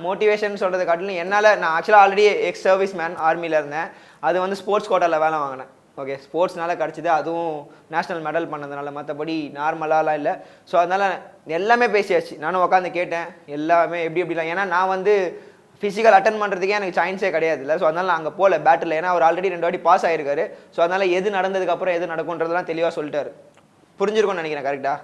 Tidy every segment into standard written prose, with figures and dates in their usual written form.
Motivation சொல்கிறது காட்டிலும் என்னால் நான் ஆக்சுவலாக ஆல்ரெடி எக்ஸ் சர்வீஸ் மேன் ஆர்மியில் இருந்தேன். அது வந்து ஸ்போர்ட்ஸ் கோட்டாவில் வேலை வாங்கினேன். ஓகே, ஸ்போர்ட்ஸ்னால கிடச்சிது, அதுவும் நேஷ்னல் மெடல் பண்ணதுனால, மற்றபடி நார்மலாலாம் இல்லை. ஸோ அதனால் எல்லாமே பேசியாச்சு. நானும் உட்காந்து கேட்டேன் எல்லாமே எப்படிலாம். ஏன்னா நான் வந்து ஃபிசிக்கல் அட்டன் பண்ணுறதுக்கே எனக்கு சான்ஸே கிடையாது இல்லை. ஸோ அதனால் நான் அங்கே போகல பேட்டில். ஏன்னா அவர் ஆல்ரெடி 2 வாட்டி பாஸ் ஆகிருக்காரு. ஸோ அதனால் எது நடந்ததுக்கப்புறம் எது நடக்கும்ன்றதெல்லாம் தெளிவாக சொல்லிட்டாரு. புரிஞ்சிருக்கும்னு நினைக்கிறேன். கரெக்டாக?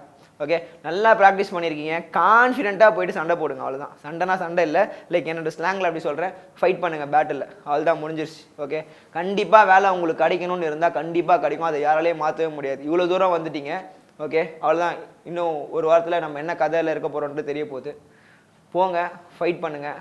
ஓகே, நல்லா ப்ராக்டிஸ் பண்ணியிருக்கீங்க. கான்ஃபிடென்ட்டாக போயிட்டு சண்டை போடுங்க. அவ்வளோதான். சண்டைனா சண்டை இல்லை, லைக் என்னோட ஸ்லாங்கில் அப்படி சொல்கிறேன், ஃபைட் பண்ணுங்கள் பேட்டில். அவ்வளோதான், முடிஞ்சிருச்சு. ஓகே, கண்டிப்பாக வேலை உங்களுக்கு கிடைக்கணும்னு இருந்தால் கண்டிப்பாக கிடைக்கும். அதை யாராலையும் மாற்றவே முடியாது. இவ்வளோ தூரம் வந்துட்டீங்க. ஓகே, அவ்வளோதான். இன்னும் ஒரு வாரத்தில் நம்ம என்ன கதையில் இருக்க போகிறோன்ட்டு தெரிய போகுது. போங்க, ஃபைட் பண்ணுங்கள்.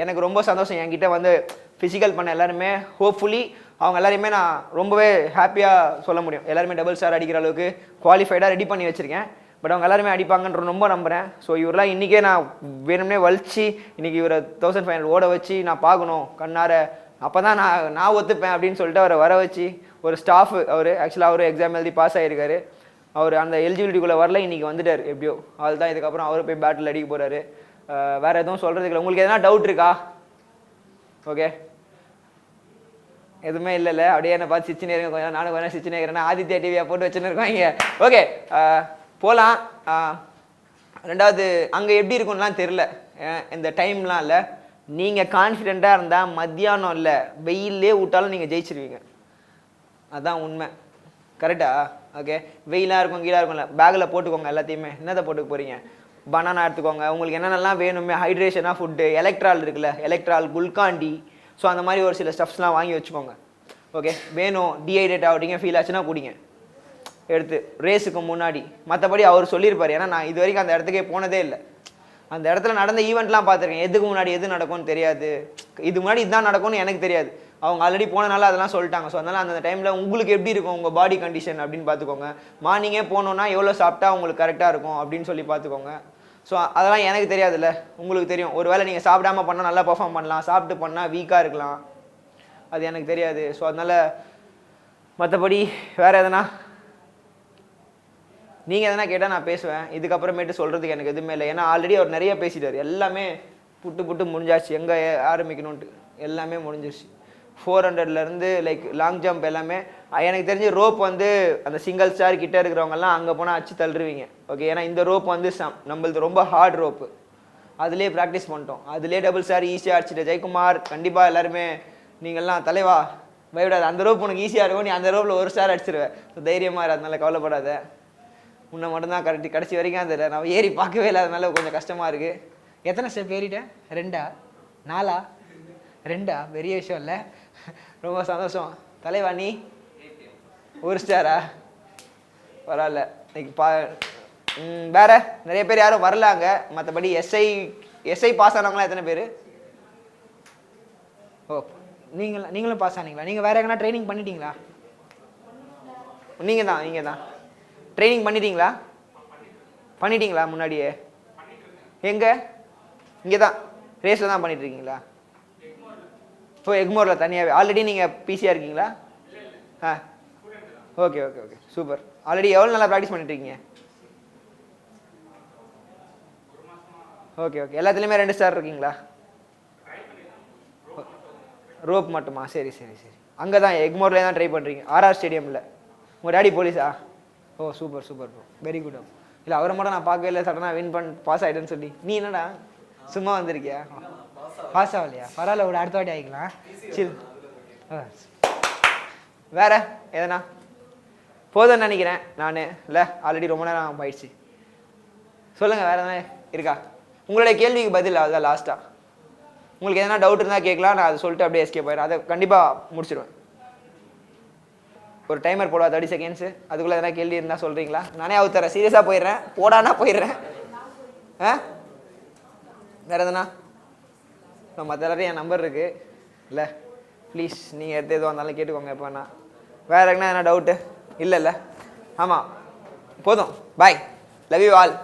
எனக்கு ரொம்ப சந்தோஷம். என்கிட்ட வந்து ஃபிசிக்கல் பண்ண எல்லாருமே ஹோப்ஃபுல்லி அவங்க எல்லாருமே நான் ரொம்பவே ஹாப்பியாக சொல்ல முடியும். எல்லாருமே டபுள் ஸ்டார் அடிக்கிற அளவுக்கு குவாலிஃபைடாக ரெடி பண்ணி வச்சுருக்கேன். பட் அவங்க எல்லாருமே அடிப்பாங்கன்ற ரொம்ப நம்புகிறேன். ஸோ இவரெலாம் இன்றைக்கே நான் வேணும்னே வலிச்சு இன்றைக்கி இவரை 1500 ஓட வச்சு நான் பார்க்கணும் கண்ணார, அப்போ தான் நான் ஒத்துப்பேன் அப்படின்னு சொல்லிட்டு அவரை வர வச்சு ஒரு ஸ்டாஃப். அவர் ஆக்சுவலாக அவர் எக்ஸாம் எழுதி பாஸ் ஆகிருக்காரு. அவர் அந்த எலிஜிபிலிட்டிக்குள்ளே வரல, இன்றைக்கி வந்துட்டார் எப்படியோ. அவள் தான் இதுக்கப்புறம் அவர் போய் பேட்டில் அடிக்க போகிறாரு. வேறு எதுவும் சொல்கிறதுக்கு இல்லை. உங்களுக்கு எதனா டவுட் இருக்கா? ஓகே, எதுவுமே இல்லைல்ல. அப்படியே என்ன பார்த்து சிச்சினே இருங்க கொஞ்சம். நானும் கொஞ்சம் சிச்சினே இருக்கிறேன்னா ஆதித்யா டிவியாக போட்டு வச்சுன்னு இருக்காங்க. ஓகே, போகலாம். 2வது அங்கே எப்படி இருக்கும்லாம் தெரில, இந்த டைம்லாம் இல்லை. நீங்கள் கான்ஃபிடெண்ட்டாக இருந்தால் மத்தியானம் இல்லை வெயிலே விட்டாலும் நீங்கள் ஜெயிச்சிருவீங்க. அதுதான் உண்மை. கரெக்டா? ஓகே, வெயிலாக இருக்கும் கீழாக இருக்கும்ல, பேக்கில் போட்டுக்கோங்க எல்லாத்தையுமே. என்னதை போட்டுக்க போகிறீங்க? பனானா எடுத்துக்கோங்க. உங்களுக்கு என்னென்னலாம் வேணுமே, ஹைட்ரேஷனாக ஃபுட்டு, எலக்ட்ரால் இருக்குல்ல, எலக்ட்ரால், குல்காண்டி, ஸோ அந்த மாதிரி ஒரு சில ஸ்டப்ஸ்லாம் வாங்கி வச்சுக்கோங்க. ஓகே, வேணும் டீஹைட்ரேட் ஆகிட்டீங்க ஃபீல் ஆச்சுன்னா குடிங்க எடுத்து ரேஸுக்கு முன்னாடி. மற்றபடி அவர் சொல்லியிருப்பார். ஏன்னா நான் இது வரைக்கும் அந்த இடத்துக்கே போனதே இல்லை. அந்த இடத்துல நடந்த ஈவெண்ட்லாம் பார்த்துருக்கேன். எதுக்கு முன்னாடி எது நடக்கும்னு தெரியாது. இது முன்னாடி இதுதான் நடக்கும்னு எனக்கு தெரியாது. அவங்க ஆல்ரெடி போனனால அதெல்லாம் சொல்லிட்டாங்க. ஸோ அதனால் அந்த டைமில் உங்களுக்கு எப்படி இருக்கும் உங்கள் பாடி கண்டிஷன் அப்படின்னு பார்த்துக்கோங்க. மார்னிங்கே போனோன்னா எவ்வளோ சாப்பிட்டா உங்களுக்கு கரெக்டாக இருக்கும் அப்படின்னு சொல்லி பார்த்துக்கோங்க. ஸோ அதெல்லாம் எனக்கு தெரியாதுல்ல, உங்களுக்கு தெரியும். ஒரு வேளை நீங்கள் சாப்பிடாமல் பண்ணால் நல்லா பர்ஃபார்ம் பண்ணலாம், சாப்பிட்டு பண்ணால் வீக்காக இருக்கலாம், அது எனக்கு தெரியாது. ஸோ அதனால் மற்றபடி வேறு எதனா நீங்கள் எதனா கேட்டால் நான் பேசுவேன். இதுக்கப்புறமேட்டு சொல்கிறதுக்கு எனக்கு எதுவுமே இல்லை. ஏன்னா ஆல்ரெடி அவர் நிறைய பேசிட்டார். எல்லாமே புட்டு முடிஞ்சாச்சு. எங்கே ஆரம்பிக்கணுன்ட்டு எல்லாமே முடிஞ்சிருச்சு. 400லேருந்து லைக் லாங் ஜம்ப் எல்லாமே. எனக்கு தெரிஞ்சு ரோப் வந்து அந்த சிங்கிள் ஸ்டார் கிட்டே இருக்கிறவங்கலாம் அங்கே போனால் அச்சு தள்ளுருவீங்க. ஓகே, ஏன்னா இந்த ரோப் வந்து நம்மளது ரொம்ப ஹார்ட் ரோப்பு. அதுலேயே ப்ராக்டிஸ் பண்ணிட்டோம். அதுலேயே டபுள் ஸ்டார் ஈஸியாக அடிச்சிட்டு ஜெயக்குமார் கண்டிப்பாக எல்லாருமே நீங்கள்லாம் தலைவா பயப்படாது, அந்த ரோப் உனக்கு ஈஸியாக இருக்கும், நீ அந்த ரோப்பில் 1 ஸ்டார் அடிச்சிருவேன். ஸோ தைரியமாக இரு, அதனால கவலைப்படாத. உன்னை மட்டும்தான் கடைசி வரைக்கும் அந்த நான் ஏறி பார்க்கவே இல்லை, அதனால கொஞ்சம் கஷ்டமாக இருக்குது. எத்தனை ஸ்டெப் ஏறிட்டேன்? 2ஆ 4ஆ 2ஆ? பெரிய விஷயம் இல்லை, ரொம்ப சந்தோஷம். தலைவா நீ 1 ஸ்டாரா? பரவாயில்ல. இன்னைக்கு வேறு நிறைய பேர் யாரும் வரல அங்கே. மற்றபடி எஸ்ஐ பாஸ் ஆனவங்களாம் எத்தனை பேர்? ஓ, நீங்களும் பாஸ் ஆனீங்களா? நீங்கள் வேறு எங்கன்னா ட்ரைனிங் பண்ணிட்டீங்களா? நீங்கள் தான் ட்ரைனிங் பண்ணிட்டீங்களா முன்னாடியே? எங்கே? இங்கே தான் ரேஸில் தான் பண்ணிட்டுருக்கீங்களா? ஓ, எக்மோரில் தனியாகவே. ஆல்ரெடி நீங்கள் பிசியாக இருக்கீங்களா? ஆ, ஓகே சூப்பர். ஆல்ரெடி எவ்வளோ நல்லா ப்ராக்டிஸ் பண்ணிட்டுருக்கீங்க? ஓகே எல்லாத்துலேயுமே 2 ஸ்டார் இருக்கீங்களா? ரோப் மட்டுமா? சரி. அங்கே தான் எக்மோர்லேயே தான் ட்ரை பண்ணுறீங்க, RR ஸ்டேடியமில். உங்கள் டேடி போலீஸா? ஓ, சூப்பர் ப்ரோ, வெரி குட். இல்லை அவரை மட்டும் நான் பார்க்கவே இல்லை, சடனாக வின் பாஸ் ஆகிட்டேன்னு சொல்லி. நீ என்னடா சும்மா வந்திருக்கியா? பாஸ் ஆகலையா? பரவாயில்ல, ஒரு அடுத்த வாட்டி ஆகிக்கலாம். சில். வேறு எதனா போதும்னு நினைக்கிறேன் நான். இல்லை ஆல்ரெடி ரொம்ப நேரம் ஆயிடுச்சு. சொல்லுங்கள், வேறு எதனா இருக்கா? உங்களுடைய கேள்விக்கு பதில் அதுதான் லாஸ்ட்டாக. உங்களுக்கு எதனா டவுட் இருந்தால் கேட்கலாம், நான் அதை சொல்லிட்டு அப்படியே எஸ்கேப் ஆயிடுறேன். அதை கண்டிப்பாக முடிச்சிடுவேன். ஒரு டைமர் போடுவா 30 செகண்ட்ஸு. அதுக்குள்ளே எதனா கேள்வி இருந்தால் சொல்கிறீங்களா? நானே அவுத்தரேன், சீரியஸாக போயிடுறேன், போடானா போயிடுறேன். வேறு எதனா? மற்ற எல்லாரும் என் நம்பர் இருக்குது இல்லை, ப்ளீஸ் நீங்கள் எடுத்து எதுவாக இருந்தாலும் கேட்டுக்கோங்க எப்போ வேணா. வேறு எதுனா டவுட்டு? இல்லை ஆமாம், போதும். பாய், லவ் யூ ஆல்.